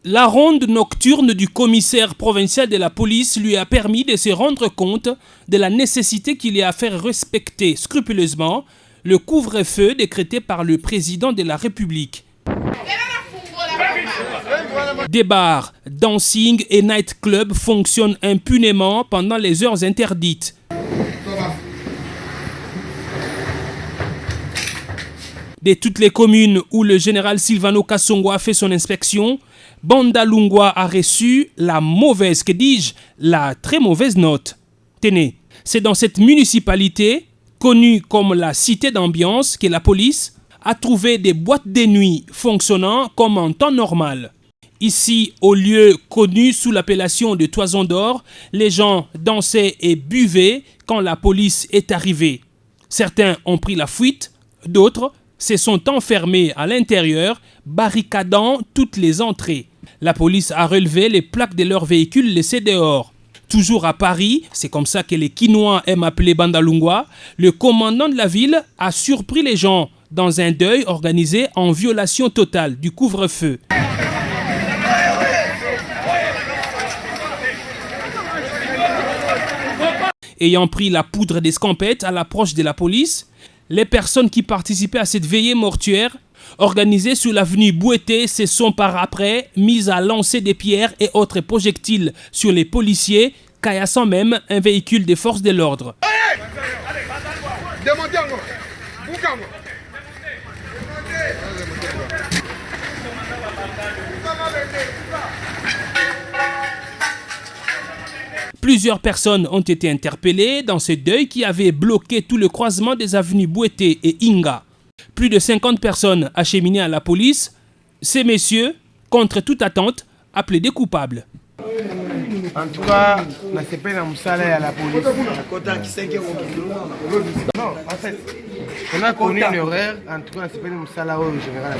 La ronde nocturne du commissaire provincial de la police lui a permis de se rendre compte de la nécessité qu'il y a à faire respecter scrupuleusement le couvre-feu décrété par le président de la République. Des bars, dancing et nightclubs fonctionnent impunément pendant les heures interdites. De toutes les communes où le général Silvano Kasongo a fait son inspection, Bandalungwa a reçu la mauvaise, que dis-je, la très mauvaise note. Tenez, c'est dans cette municipalité, connue comme la cité d'ambiance, que la police a trouvé des boîtes de nuit fonctionnant comme en temps normal. Ici, au lieu connu sous l'appellation de Toison d'Or, les gens dansaient et buvaient quand la police est arrivée. Certains ont pris la fuite, d'autres se sont enfermés à l'intérieur, barricadant toutes les entrées. La police a relevé les plaques de leurs véhicules laissés dehors. Toujours à Paris, c'est comme ça que les Quinois aiment appeler Bandalungwa, le commandant de la ville a surpris les gens dans un deuil organisé en violation totale du couvre-feu. Ayant pris la poudre d'escampette à l'approche de la police, les personnes qui participaient à cette veillée mortuaire, organisée sous l'avenue Bouété, se sont par après mises à lancer des pierres et autres projectiles sur les policiers, caillassant même un véhicule des forces de l'ordre. Plusieurs personnes ont été interpellées dans ce deuil qui avait bloqué tout le croisement des avenues Bouété et Inga. Plus de 50 personnes acheminées à la police. Ces messieurs, contre toute attente, appelés des coupables. En tout cas, on a fait un salaire à la police. Non, en fait, on a connu l'horaire. En tout cas, on a fait un salaire au général.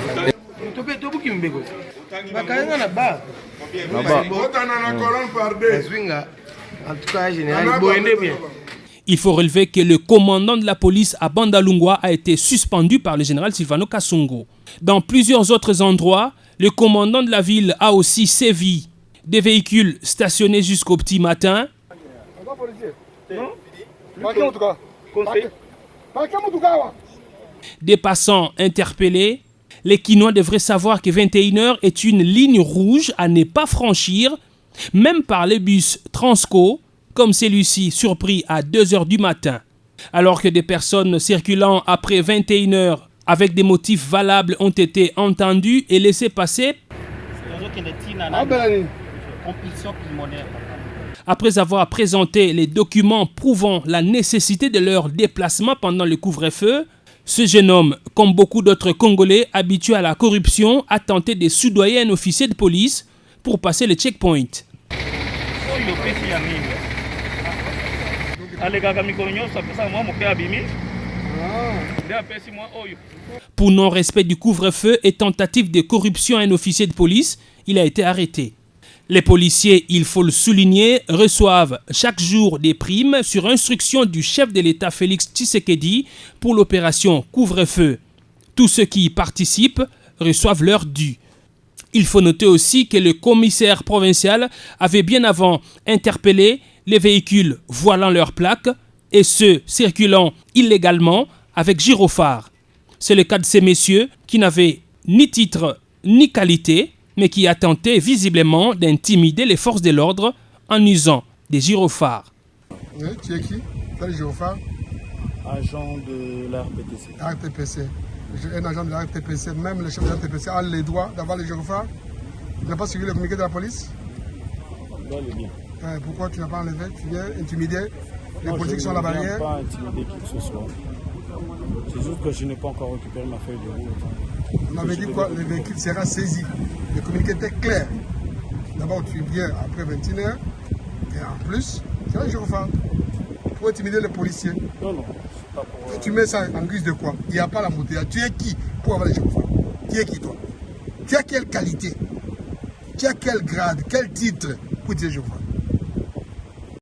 En tout cas, général, il faut relever que le commandant de la police à Bandalungwa a été suspendu par le général Silvano Kasongo. Dans plusieurs autres endroits, le commandant de la ville a aussi sévi. Des véhicules stationnés jusqu'au petit matin. Des passants interpellés. Les Quinois devraient savoir que 21h est une ligne rouge à ne pas franchir, même par les bus Transco, comme celui-ci surpris à 2h du matin. Alors que des personnes circulant après 21h avec des motifs valables ont été entendues et laissées passer. Après avoir présenté les documents prouvant la nécessité de leur déplacement pendant le couvre-feu, ce jeune homme, comme beaucoup d'autres Congolais habitués à la corruption, a tenté de soudoyer un officier de police pour passer le checkpoint. Pour non-respect du couvre-feu et tentative de corruption à un officier de police, il a été arrêté. Les policiers, il faut le souligner, reçoivent chaque jour des primes sur instruction du chef de l'État Félix Tshisekedi pour l'opération couvre-feu. Tous ceux qui y participent reçoivent leur dû. Il faut noter aussi que le commissaire provincial avait bien avant interpellé les véhicules voilant leurs plaques et ceux circulant illégalement avec gyrophare. C'est le cas de ces messieurs qui n'avaient ni titre ni qualité, mais qui a tenté visiblement d'intimider les forces de l'ordre en usant des gyrophares. Oui, tu es qui? Tu es le gyrophare? Agent de la RTPC. RTPC. Un agent de la RTPC, même le chef de la RTPC a les droits d'avoir les gyrophares. Tu n'as pas suivi le communiqué de la police? Bien. Pourquoi tu n'as pas enlevé? Tu viens intimider les politiques qui sont à la barrière? Je ne viens pas intimider qui que ce soit. C'est juste que je n'ai pas encore récupéré ma feuille de route. On avait dit quoi? Le véhicule sera saisi. Le communiqué était clair. D'abord, tu viens après 21h. Et en plus, tu as un gyrophare. Pour intimider les policiers. Non, c'est pas pour... Et tu mets ça en guise de quoi? Il n'y a pas la montée. Tu es qui pour avoir les gyrophares? Tu es qui, toi? Tu as quelle qualité? Tu as quel grade? Quel titre pour utiliser les gyrophares?